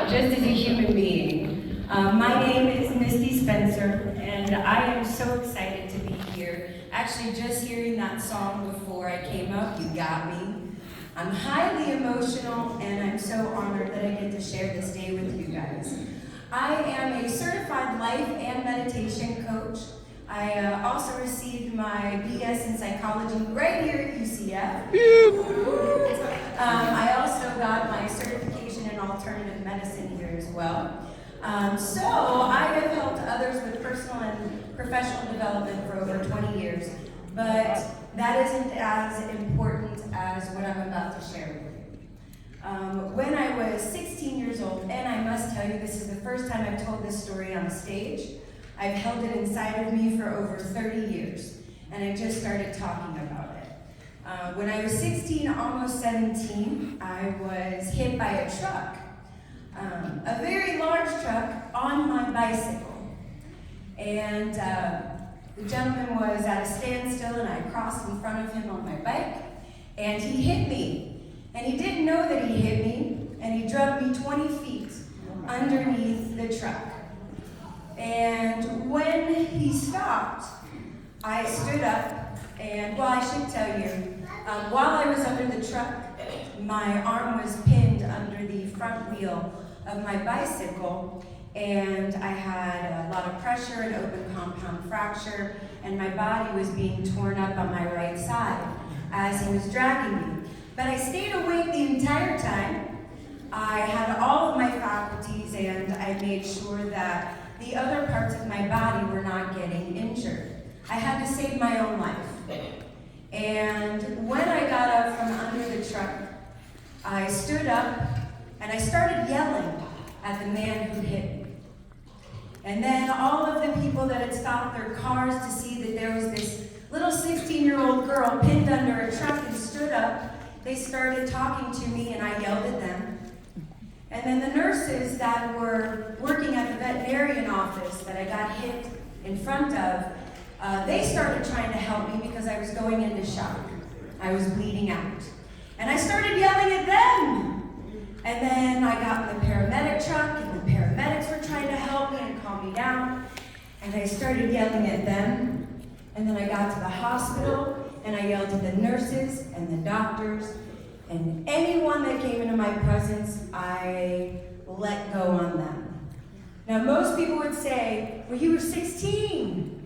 just as a human being. My name is Misty Spencer, and I am so excited to be here. Actually, just hearing that song before I came up, You Got Me. I'm highly emotional, and I'm so honored that I get to share this day with you guys. I am a certified life and meditation coach. I also received my BS in psychology right here at UCF. I also got my certification in alternative medicine here as well. So I have helped others with personal and professional development for over 20 years, but that isn't as important as what I'm about to share with you. When I was 16 years old, and I must tell you, this is the first time I've told this story on stage. I've held it inside of me for over 30 years, and I just started talking about it. When I was 16, almost 17, I was hit by a truck, a very large truck on my bicycle. And the gentleman was at a standstill, and I crossed in front of him on my bike, and he hit me. And he didn't know that he hit me, and he drug me 20 feet underneath the truck. And when he stopped, I stood up, and well, I should tell you, while I was under the truck, my arm was pinned under the front wheel of my bicycle, and I had a lot of pressure, an open compound fracture, and my body was being torn up on my right side as he was dragging me. But I stayed awake the entire time. I had all of my faculties, and I made sure that the other parts of my body were not getting injured. I had to save my own life. And when I got up from under the truck, I stood up and I started yelling at the man who hit me. And then all of the people that had stopped their cars to see that there was this little 16-year-old girl pinned under a truck and stood up, they started talking to me, and I yelled at them. And then the nurses that were working at the veterinarian office that I got hit in front of, they started trying to help me because I was going into shock. I was bleeding out. And I started yelling at them. And then I got in the paramedic truck, and the paramedics were trying to help me and calm me down. And I started yelling at them. And then I got to the hospital, and I yelled at the nurses and the doctors. And anyone that came into my presence, I let go on them. Now, most people would say, well, you were 16.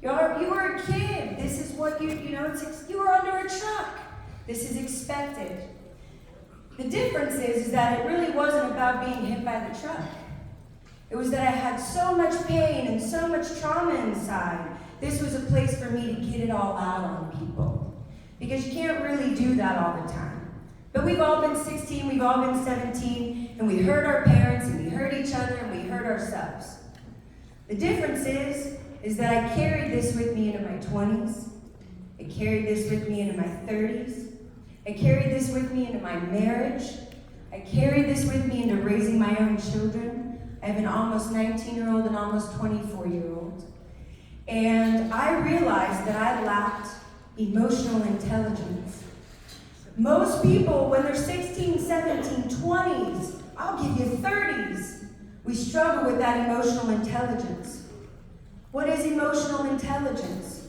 You were a kid. This is what you were under a truck. This is expected. The difference is that it really wasn't about being hit by the truck. It was that I had so much pain and so much trauma inside. This was a place for me to get it all out on people. Because you can't really do that all the time. But we've all been 16, we've all been 17, and we hurt our parents, and we hurt each other, and we hurt ourselves. The difference is that I carried this with me into my 20s. I carried this with me into my 30s. I carried this with me into my marriage. I carried this with me into raising my own children. I have an almost 19-year-old and almost 24-year-old. And I realized that I lacked emotional intelligence. Most people, when they're 16, 17, 20s, I'll give you 30s, we struggle with that emotional intelligence. What is emotional intelligence?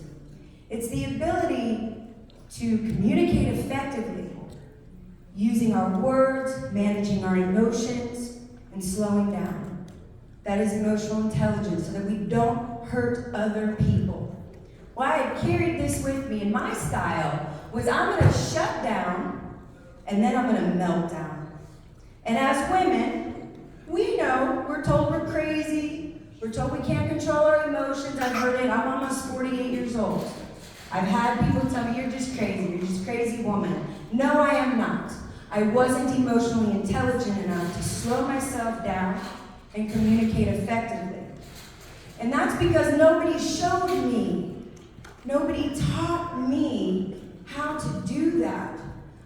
It's the ability to communicate effectively, using our words, managing our emotions, and slowing down. That is emotional intelligence, so that we don't hurt other people. Why I carried this with me, and my style was I'm going to shut down, and then I'm going to melt down. And as women, we know, we're told we're crazy, we're told we can't control our emotions. I've heard it, I'm almost 48 years old. I've had people tell me, you're just a crazy woman. No, I am not. I wasn't emotionally intelligent enough to slow myself down and communicate effectively. And that's because nobody showed me, nobody taught me how to do that.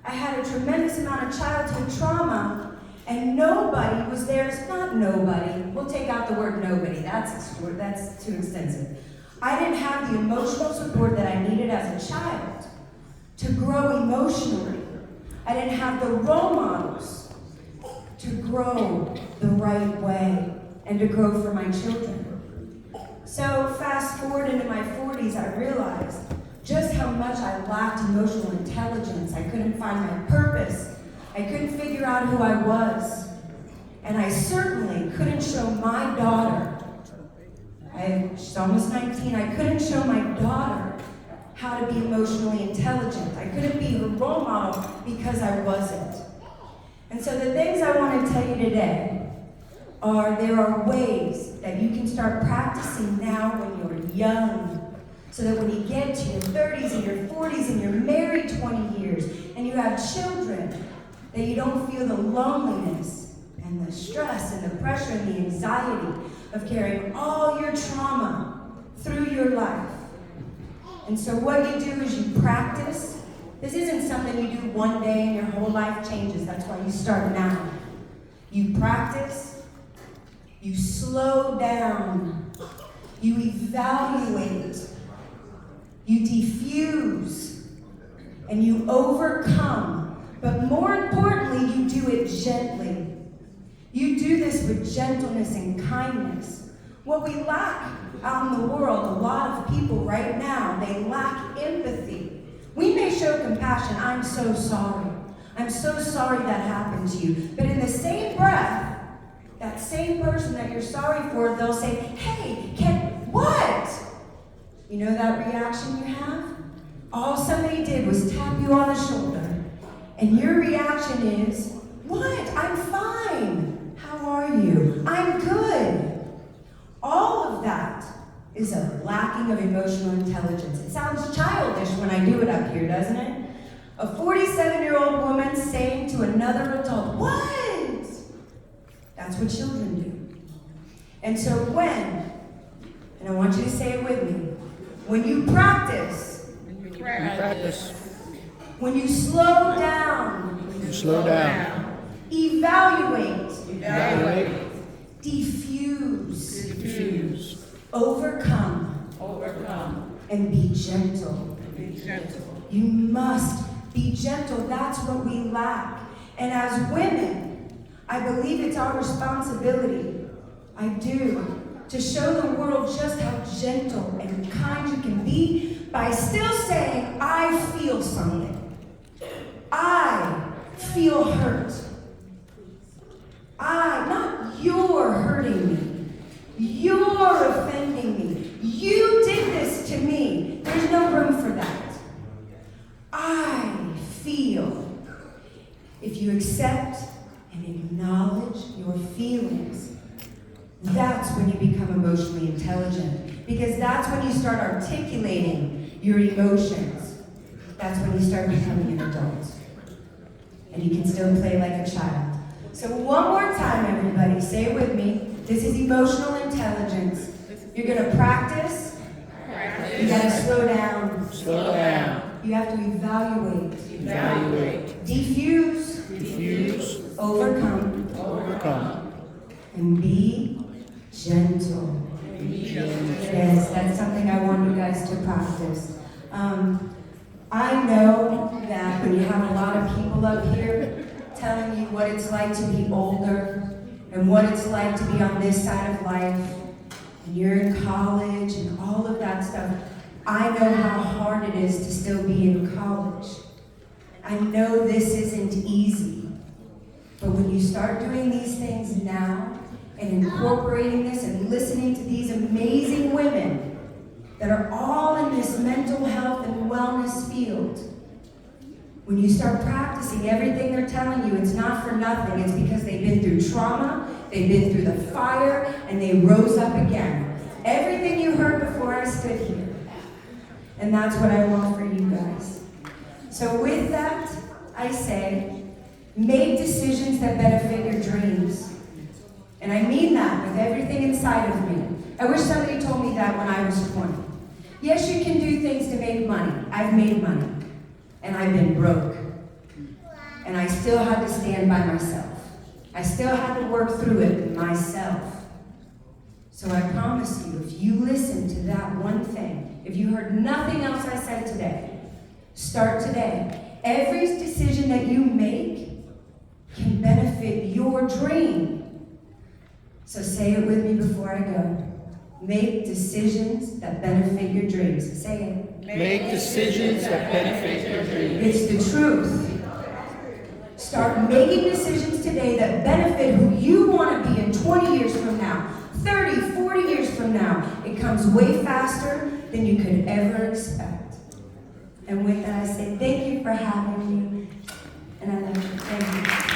I had a tremendous amount of childhood trauma, and nobody was there. It's not nobody. We'll take out the word nobody. That's too extensive. I didn't have the emotional support that I needed as a child to grow emotionally. I didn't have the role models to grow the right way and to grow for my children. So fast forward into my 40s, I realized just how much I lacked emotional intelligence. I couldn't find my purpose. I couldn't figure out who I was. And I certainly couldn't show my daughter, she's almost 19, I couldn't show my daughter how to be emotionally intelligent. I couldn't be her role model because I wasn't. And so the things I want to tell you today are there are ways that you can start practicing now when you're young, so that when you get to your 30s and your 40s and you're married 20 years and you have children, that you don't feel the loneliness and the stress and the pressure and the anxiety of carrying all your trauma through your life. And so what you do is you practice. This isn't something you do one day and your whole life changes. That's why you start now. You practice, you slow down, you evaluate, you diffuse, and you overcome. But more importantly, you do it gently. You do this with gentleness and kindness. What we lack out in the world, a lot of people right now, they lack empathy. We may show compassion. I'm so sorry. I'm so sorry that happened to you. But in the same breath, that same person that you're sorry for, they'll say, hey, what? You know that reaction you have? All somebody did was tap you on the shoulder. And your reaction is, what? I'm fine. How are you? I'm good. All of that is a lacking of emotional intelligence. It sounds childish when I do it up here, doesn't it? A 47-year-old woman saying to another adult, what? That's what children do. And so and I want you to say it with me, when you practice, when you slow down, evaluate, diffuse, overcome, and be gentle. You must be gentle. That's what we lack. And as women, I believe it's our responsibility, I do, to show the world just how gentle and kind you can be by still saying, I feel something. I feel hurt. Not you're hurting me. You're offending me. You did this to me. There's no room for that. I feel. If you accept and acknowledge your feelings, that's when you become emotionally intelligent. Because that's when you start articulating your emotions. That's when you start becoming an adult. And you can still play like a child. So one more time, everybody, say it with me. This is emotional intelligence. You're going to practice. You got to slow down. You have to evaluate. Diffuse. Overcome. And be gentle. Yes, that's something I want you guys to practice. I know that when you have a lot of people up here telling you what it's like to be older and what it's like to be on this side of life, and you're in college and all of that stuff, I know how hard it is to still be in college. I know this isn't easy. But when you start doing these things now and incorporating this and listening to these amazing women that are all in this mental health and wellness field, when you start practicing everything they're telling you, it's not for nothing. It's because they've been through trauma, they've been through the fire, and they rose up again. Everything you heard before I stood here. And that's what I want for you guys. So with that, I say, make decisions that benefit your dreams. And I mean that with everything inside of me. I wish somebody told me that when I was 20. Yes, you can do things to make money. I've made money. And I've been broke. And I still had to stand by myself. I still had to work through it myself. So I promise you, if you listen to that one thing, if you heard nothing else I said today, start today. Every decision that you make can benefit your dream. So say it with me before I go. Make decisions that benefit your dreams. Say it. Make decisions that benefit your dreams. It's the truth. Start making decisions today that benefit who you want to be in 20 years from now, 30, 40 years from now. It comes way faster than you could ever expect. And with that, I say thank you for having me. And I love you. Thank you.